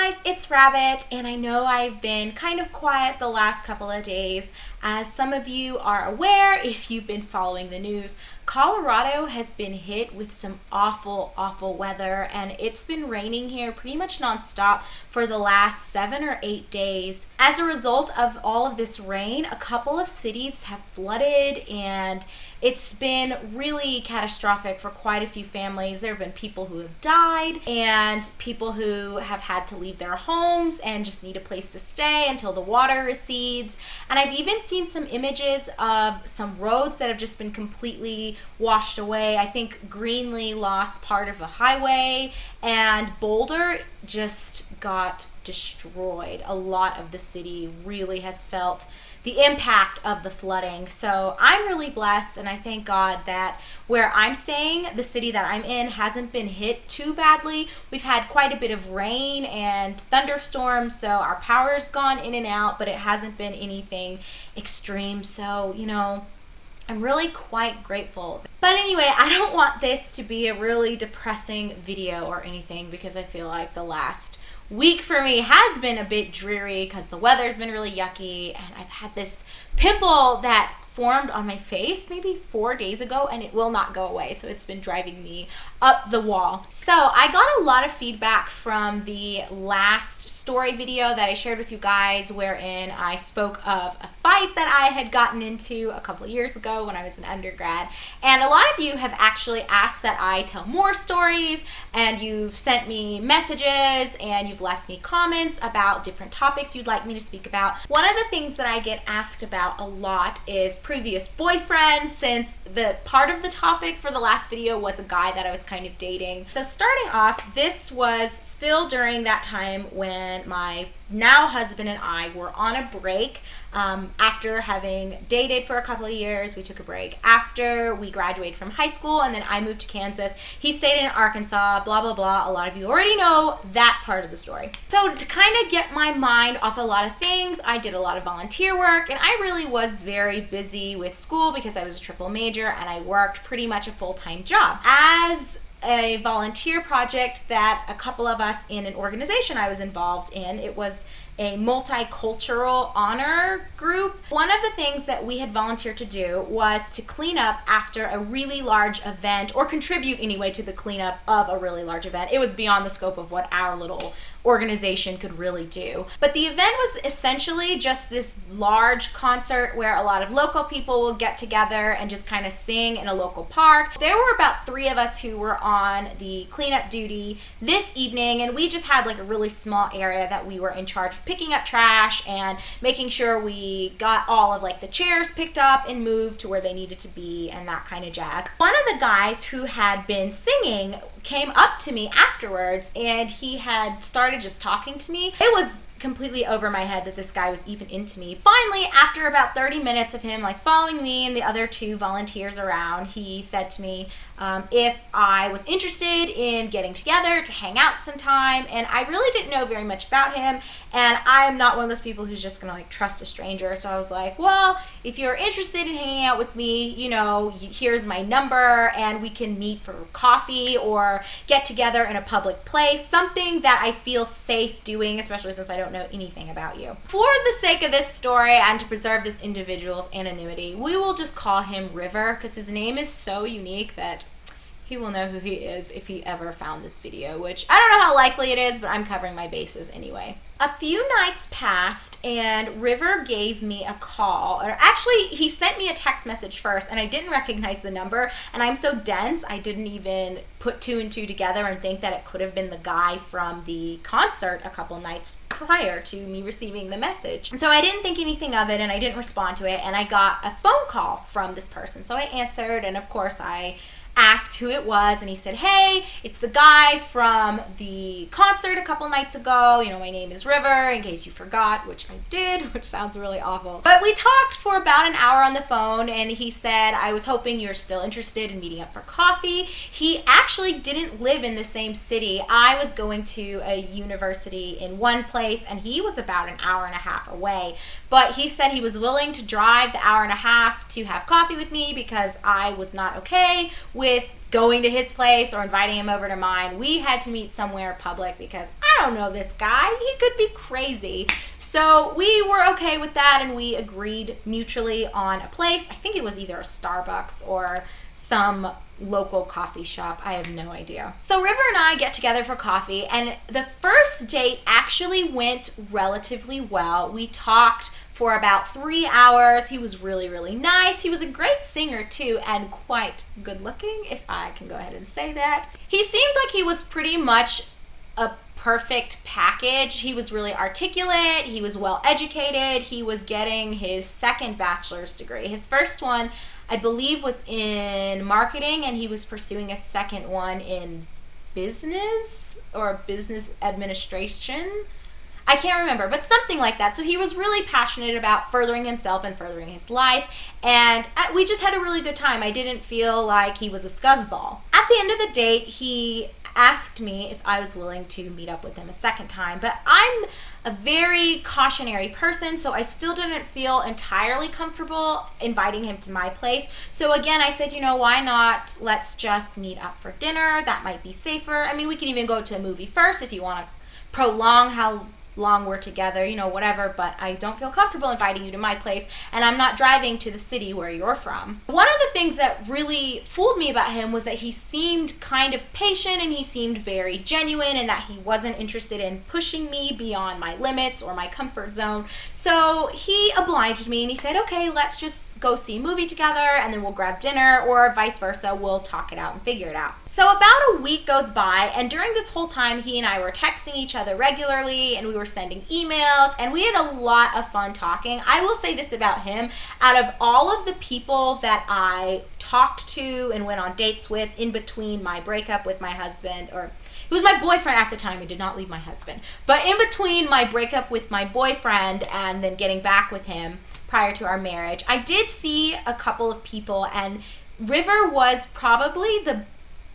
guys, it's Rabbit, and I know I've been kind of quiet the last couple of days. As some of you are aware, if you've been following the news, Colorado has been hit with some awful weather, and it's been raining here pretty much nonstop for the last 7 or 8 days. As a result of all of this rain, a couple of cities have flooded, and it's been really catastrophic for quite a few families. There have been people who have died and people who have had to leave their homes and just need a place to stay until the water recedes. And I've even seen some images of some roads that have just been completely washed away. I think Greenlee lost part of a highway, and Boulder just got destroyed. A lot of the city really has felt the impact of the flooding. So I'm really blessed, and I thank God that where I'm staying, the city that I'm in, hasn't been hit too badly. We've had quite a bit of rain and thunderstorms, so our power's gone in and out, but it hasn't been anything extreme. So, I'm really quite grateful. But anyway, I don't want this to be a really depressing video or anything, because I feel like the last week for me has been a bit dreary because the weather's been really yucky, and I've had this pimple that formed on my face maybe 4 days ago, and it will not go away, so it's been driving me up the wall. So I got a lot of feedback from the last story video that I shared with you guys, wherein I spoke of a fight that I had gotten into a couple of years ago when I was an undergrad, and a lot of you have actually asked that I tell more stories, and you've sent me messages and you've left me comments about different topics you'd like me to speak about. One of the things that I get asked about a lot is previous boyfriends, since the part of the topic for the last video was a guy that I was kind of dating. So starting off, this was still during that time when my now husband and I were on a break. After having dated for a couple of years, we took a break after we graduated from high school, and then I moved to Kansas. He stayed in Arkansas, blah, blah, blah. A lot of you already know that part of the story. So to kind of get my mind off a lot of things, I did a lot of volunteer work, and I really was very busy with school because I was a triple major and I worked pretty much a full-time job. As a volunteer project that a couple of us in an organization I was involved in, it was a multicultural honor group. One of the things that we had volunteered to do was to clean up after a really large event, or contribute anyway to the cleanup of a really large event. It was beyond the scope of what our little organization could really do. But the event was essentially just this large concert where a lot of local people will get together and just kind of sing in a local park. There were about 3 of us who were on the cleanup duty this evening, and we just had like a really small area that we were in charge of picking up trash and making sure we got all of like the chairs picked up and moved to where they needed to be and that kind of jazz. One of the guys who had been singing came up to me afterwards, and he had started just talking to me. It was completely over my head that this guy was even into me. Finally, after about 30 minutes of him like following me and the other 2 volunteers around, he said to me if I was interested in getting together to hang out sometime. And I really didn't know very much about him, and I'm not one of those people who's just gonna like trust a stranger. So I was like, well, if you're interested in hanging out with me, here's my number, and we can meet for coffee or get together in a public place, something that I feel safe doing, especially since I don't know anything about you. For the sake of this story and to preserve this individual's anonymity, we will just call him River, because his name is so unique that he will know who he is if he ever found this video, which I don't know how likely it is, but I'm covering my bases anyway. A few nights passed, and River gave me a call, or actually he sent me a text message first, and I didn't recognize the number, and I'm so dense I didn't even put 2 and 2 together and think that it could have been the guy from the concert a couple nights prior to me receiving the message. And so I didn't think anything of it, and I didn't respond to it, and I got a phone call from this person. So I answered, and of course I asked who it was, and he said, hey, it's the guy from the concert a couple nights ago. My name is River, in case you forgot, which I did, which sounds really awful. But we talked for about an hour on the phone, and he said, I was hoping you're still interested in meeting up for coffee. He actually didn't live in the same city. I was going to a university in one place, and he was about an hour and a half away. But he said he was willing to drive the hour and a half to have coffee with me because I was not okay with going to his place or inviting him over to mine. We had to meet somewhere public because I don't know this guy. He could be crazy. So we were okay with that, and we agreed mutually on a place. I think it was either a Starbucks or some local coffee shop. I have no idea. So River and I get together for coffee, and the first date actually went relatively well. We talked for about 3 hours. He was really, really nice. He was a great singer too, and quite good looking, if I can go ahead and say that. He seemed like he was pretty much a perfect package. He was really articulate. He was well educated. He was getting his second bachelor's degree. His first one, I believe, was in marketing, and he was pursuing a second one in business or business administration. I can't remember, but something like that. So he was really passionate about furthering himself and furthering his life, and we just had a really good time. I didn't feel like he was a scuzzball. At the end of the date, he asked me if I was willing to meet up with him a second time, but I'm a very cautionary person, so I still didn't feel entirely comfortable inviting him to my place. So again, I said, why not? Let's just meet up for dinner. That might be safer. I mean, we can even go to a movie first if you want to prolong how long we're together, whatever, but I don't feel comfortable inviting you to my place, and I'm not driving to the city where you're from. One of the things that really fooled me about him was that he seemed kind of patient, and he seemed very genuine, and that he wasn't interested in pushing me beyond my limits or my comfort zone. So he obliged me, and he said, okay, let's just go see a movie together, and then we'll grab dinner, or vice versa. We'll talk it out and figure it out. So about a week goes by, and during this whole time, he and I were texting each other regularly, and we were sending emails, and we had a lot of fun talking. I will say this about him: out of all of the people that I talked to and went on dates with in between my breakup with my husband, or he was my boyfriend at the time, I did not leave my husband, but in between my breakup with my boyfriend and then getting back with him prior to our marriage, I did see a couple of people, and River was probably the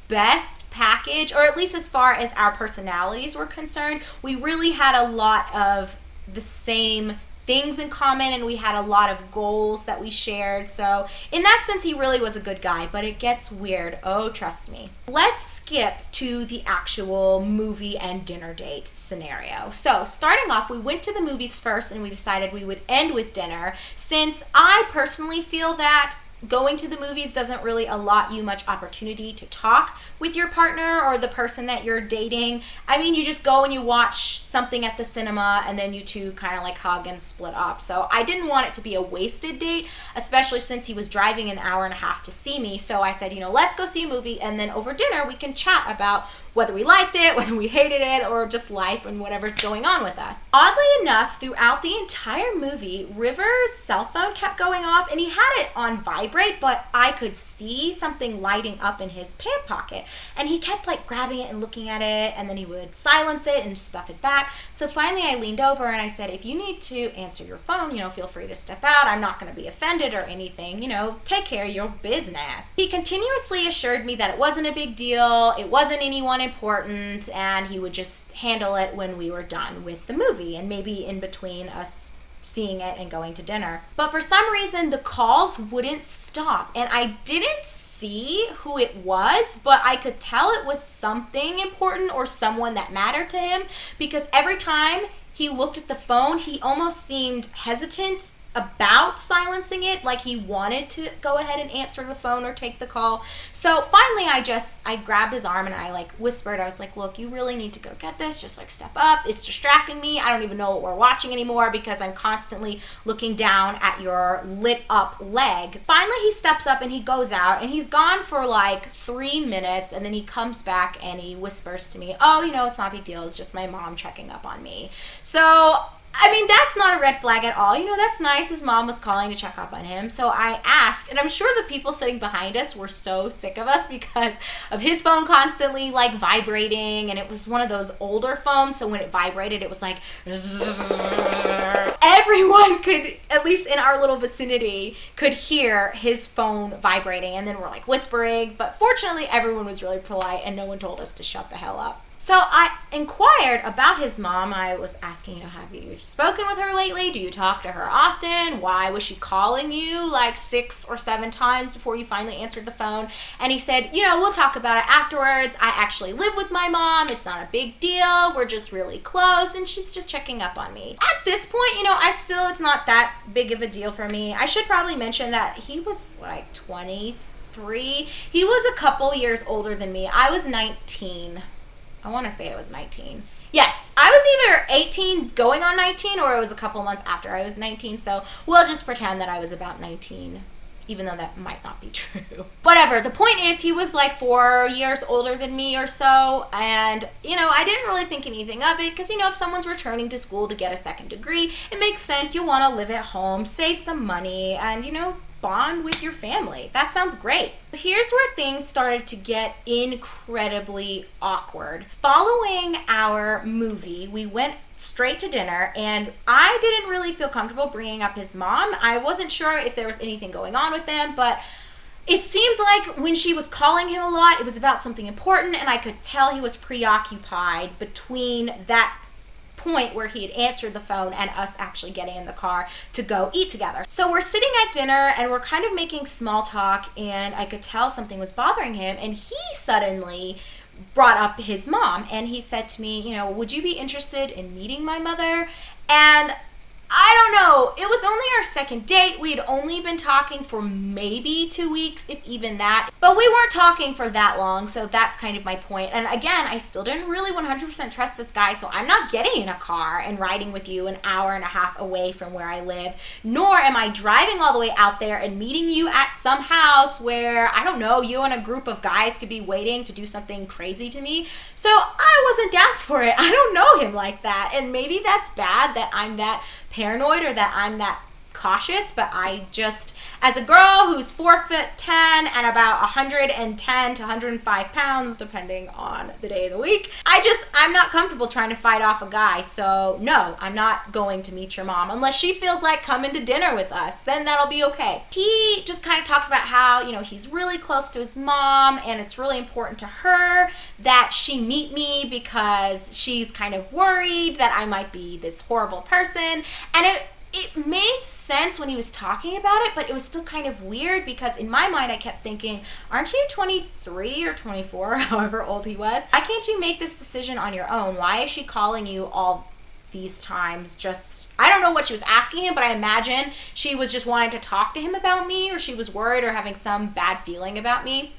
best package, or at least as far as our personalities were concerned. We really had a lot of the same things in common, and we had a lot of goals that we shared. So in that sense, he really was a good guy, but it gets weird. Oh, trust me. Let's skip to the actual movie and dinner date scenario. So starting off, we went to the movies first, and we decided we would end with dinner, since I personally feel that going to the movies doesn't really allot you much opportunity to talk with your partner or the person that you're dating. I mean, you just go and you watch something at the cinema, and then you two kind of like hug and split up. So I didn't want it to be a wasted date, especially since he was driving an hour and a half to see me. So I said, let's go see a movie, and then over dinner we can chat about whether we liked it, whether we hated it, or just life and whatever's going on with us. Oddly enough, throughout the entire movie, River's cell phone kept going off, and he had it on vibrate, but I could see something lighting up in his pant pocket, and he kept like grabbing it and looking at it, and then he would silence it and stuff it back. So finally I leaned over and I said, if you need to answer your phone, feel free to step out. I'm not going to be offended or anything, take care of your business. He continuously assured me that it wasn't a big deal, it wasn't anyone important, and he would just handle it when we were done with the movie, and maybe in between us seeing it and going to dinner. But for some reason, the calls wouldn't stop, and I didn't see who it was, but I could tell it was something important or someone that mattered to him, because every time he looked at the phone, he almost seemed hesitant about silencing it, like he wanted to go ahead and answer the phone or take the call. So finally I grabbed his arm and I like whispered, I was like, look, you really need to go get this, just like step up, it's distracting me, I don't even know what we're watching anymore because I'm constantly looking down at your lit up leg. Finally he steps up and he goes out, and he's gone for like 3 minutes, and then he comes back and he whispers to me, oh, it's not a big deal, it's just my mom checking up on me. So I mean, that's not a red flag at all. That's nice. His mom was calling to check up on him. So I asked, and I'm sure the people sitting behind us were so sick of us because of his phone constantly like vibrating, and it was one of those older phones, so when it vibrated, it was like everyone could, at least in our little vicinity, could hear his phone vibrating, and then we're like whispering, but fortunately everyone was really polite and no one told us to shut the hell up. So I inquired about his mom. I was asking, have you spoken with her lately? Do you talk to her often? Why was she calling you like 6 or 7 times before you finally answered the phone? And he said, we'll talk about it afterwards. I actually live with my mom. It's not a big deal. We're just really close, and she's just checking up on me. At this point, it's not that big of a deal for me. I should probably mention that he was like 23. He was a couple years older than me. I was 19. I want to say I was 19. Yes, I was either 18 going on 19, or it was a couple months after I was 19, so we'll just pretend that I was about 19, even though that might not be true. Whatever, the point is he was like 4 years older than me or so, and, I didn't really think anything of it, because, if someone's returning to school to get a second degree, it makes sense. You want to live at home, save some money, and, bond with your family. That sounds great. Here's where things started to get incredibly awkward. Following our movie, we went straight to dinner, and I didn't really feel comfortable bringing up his mom. I wasn't sure if there was anything going on with them, but it seemed like when she was calling him a lot, it was about something important, and I could tell he was preoccupied between that point where he had answered the phone and us actually getting in the car to go eat together. So we're sitting at dinner and we're kind of making small talk, and I could tell something was bothering him, and he suddenly brought up his mom, and he said to me, would you be interested in meeting my mother? And I don't know, it was only our second date. We had only been talking for maybe 2 weeks, if even that. But we weren't talking for that long, so that's kind of my point. And again, I still didn't really 100% trust this guy, so I'm not getting in a car and riding with you an hour and a half away from where I live, nor am I driving all the way out there and meeting you at some house where, I don't know, you and a group of guys could be waiting to do something crazy to me. So I wasn't down for it. I don't know him like that, and maybe that's bad that I'm that paranoid or that I'm that cautious, but I just, as a girl who's 4'10" and about 110 to 105 pounds, depending on the day of the week, I'm not comfortable trying to fight off a guy. So no, I'm not going to meet your mom unless she feels like coming to dinner with us. Then that'll be okay. He just kind of talked about how, he's really close to his mom, and it's really important to her that she meet me because she's kind of worried that I might be this horrible person. And it made sense when he was talking about it, but it was still kind of weird because in my mind I kept thinking, aren't you 23 or 24, however old he was? Why can't you make this decision on your own? Why is she calling you all these times? I don't know what she was asking him, but I imagine she was just wanting to talk to him about me, or she was worried or having some bad feeling about me.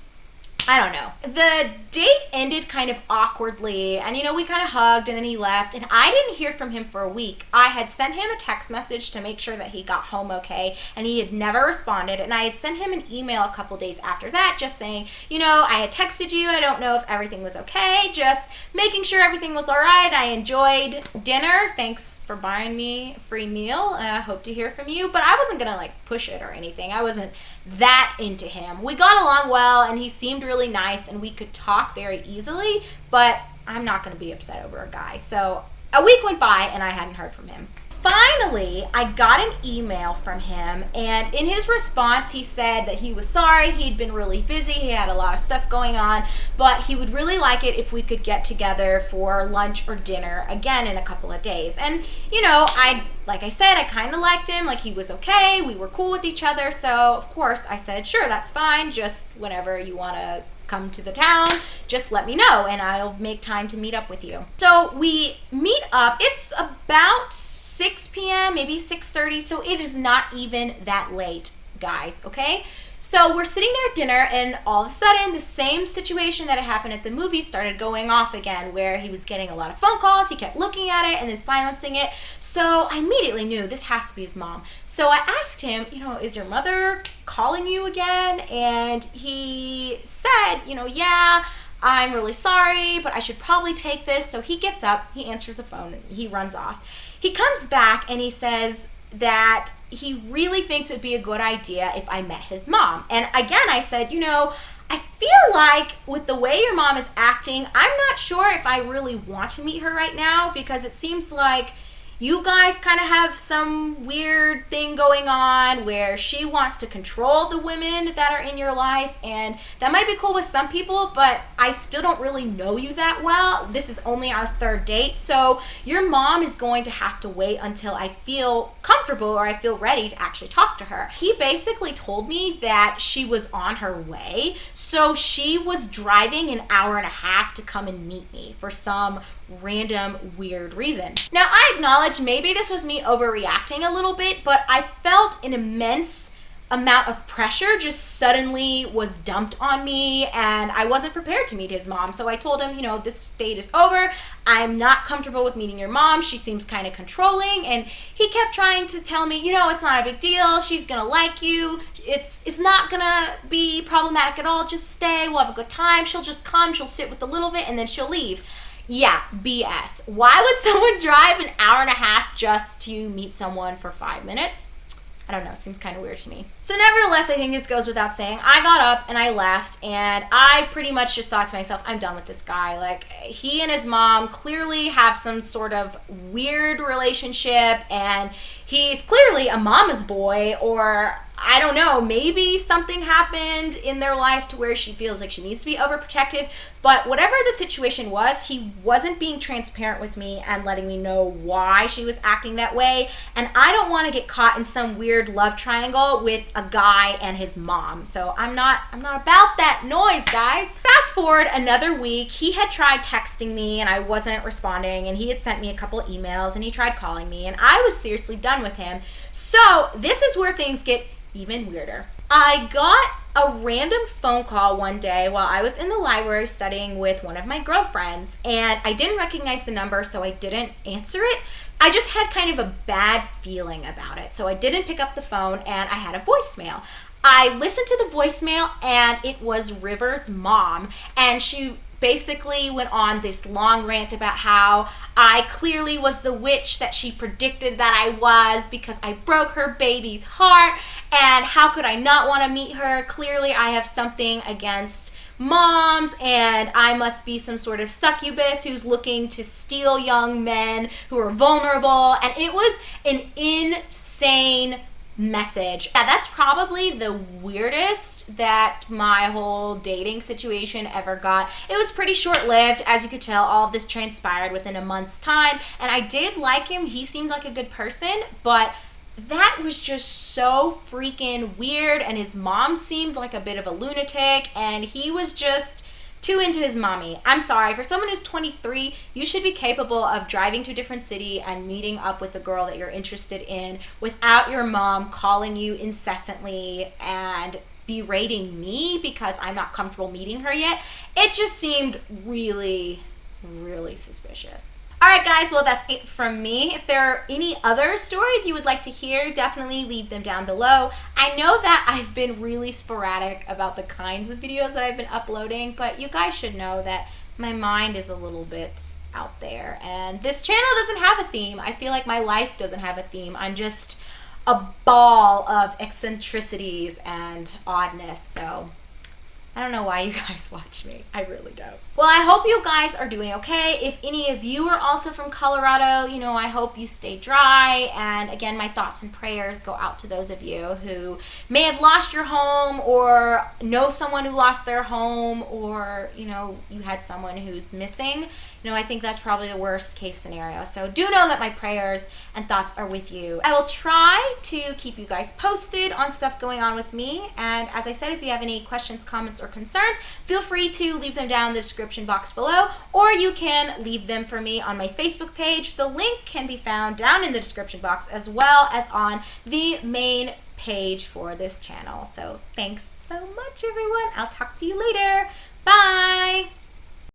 I don't know. The date ended kind of awkwardly, and we kind of hugged, and then he left, and I didn't hear from him for a week. I had sent him a text message to make sure that he got home okay, and he had never responded, and I had sent him an email a couple days after that just saying, I had texted you, I don't know if everything was okay, just making sure everything was all right. I enjoyed dinner. Thanks for buying me a free meal. I hope to hear from you, but I wasn't gonna push it or anything. I wasn't that into him. We got along well, and he seemed really nice, and we could talk very easily, but I'm not gonna be upset over a guy. So a week went by and I hadn't heard from him. Finally, I got an email from him, and in his response, he said that he was sorry. He'd been really busy. He had a lot of stuff going on, but he would really like it if we could get together for lunch or dinner again in a couple of days. And, like I said, I kind of liked him. He was okay. We were cool with each other. So, of course, I said, sure, that's fine. Just whenever you want to come to the town, just let me know, and I'll make time to meet up with you. So we meet up. It's about 6 p.m., maybe 6:30, so it is not even that late, guys, okay? So we're sitting there at dinner, and all of a sudden, the same situation that had happened at the movie started going off again, where he was getting a lot of phone calls, he kept looking at it and then silencing it. So I immediately knew this has to be his mom. So I asked him, is your mother calling you again? And he said, yeah, I'm really sorry, but I should probably take this. So he gets up, he answers the phone, and he runs off. He comes back and he says that he really thinks it would be a good idea if I met his mom. And again, I said, I feel like with the way your mom is acting, I'm not sure if I really want to meet her right now, because it seems like, you guys kind of have some weird thing going on where she wants to control the women that are in your life, and that might be cool with some people, but I still don't really know you that well. This is only our third date, so your mom is going to have to wait until I feel comfortable or I feel ready to actually talk to her. He basically told me that she was on her way, so she was driving an hour and a half to come and meet me for some random weird reason. Now, I acknowledge maybe this was me overreacting a little bit, but I felt an immense amount of pressure just suddenly was dumped on me, and I wasn't prepared to meet his mom. So I told him, this date is over. I'm not comfortable with meeting your mom. She seems kind of controlling. And he kept trying to tell me, it's not a big deal. She's gonna like you. It's not gonna be problematic at all. Just stay. We'll have a good time. She'll just come. She'll sit with a little bit, and then she'll leave. Yeah, BS. Why would someone drive an hour and a half just to meet someone for 5 minutes? I don't know, seems kind of weird to me. So nevertheless, I think this goes without saying, I got up and I left, and I pretty much just thought to myself, I'm done with this guy. Like, he and his mom clearly have some sort of weird relationship, and he's clearly a mama's boy, or I don't know, maybe something happened in their life to where she feels like she needs to be overprotective. But whatever the situation was, he wasn't being transparent with me and letting me know why she was acting that way. And I don't want to get caught in some weird love triangle with a guy and his mom. So I'm not about that noise, guys. Fast forward another week, he had tried texting me and I wasn't responding, and he had sent me a couple of emails, and he tried calling me, and I was seriously done with him. So this is where things get even weirder. I got a random phone call one day while I was in the library studying with one of my girlfriends, and I didn't recognize the number, so I didn't answer it. I just had kind of a bad feeling about it, so I didn't pick up the phone, and I had a voicemail. I listened to the voicemail, and it was River's mom, and she basically went on this long rant about how I clearly was the witch that she predicted that I was because I broke her baby's heart, and how could I not want to meet her? Clearly I have something against moms, and I must be some sort of succubus who's looking to steal young men who are vulnerable, and it was an insane message. Yeah, that's probably the weirdest that my whole dating situation ever got. It was pretty short-lived. As you could tell, all of this transpired within a month's time, and I did like him. He seemed like a good person, but that was just so freaking weird, and his mom seemed like a bit of a lunatic, and he was just too into his mommy. I'm sorry, for someone who's 23, you should be capable of driving to a different city and meeting up with a girl that you're interested in without your mom calling you incessantly and berating me because I'm not comfortable meeting her yet. It just seemed really, really suspicious. Alright guys, well that's it from me. If there are any other stories you would like to hear, definitely leave them down below. I know that I've been really sporadic about the kinds of videos that I've been uploading, but you guys should know that my mind is a little bit out there, and this channel doesn't have a theme. I feel like my life doesn't have a theme. I'm just a ball of eccentricities and oddness, so I don't know why you guys watch me. I really don't. Well, I hope you guys are doing okay. If any of you are also from Colorado, I hope you stay dry. And again, my thoughts and prayers go out to those of you who may have lost your home, or know someone who lost their home, or, you had someone who's missing. I think that's probably the worst case scenario. So do know that my prayers and thoughts are with you. I will try to keep you guys posted on stuff going on with me. And as I said, if you have any questions, comments, or concerns, feel free to leave them down in the description box below, or you can leave them for me on my Facebook page. The link can be found down in the description box, as well as on the main page for this channel. So thanks so much, everyone. I'll talk to you later. Bye!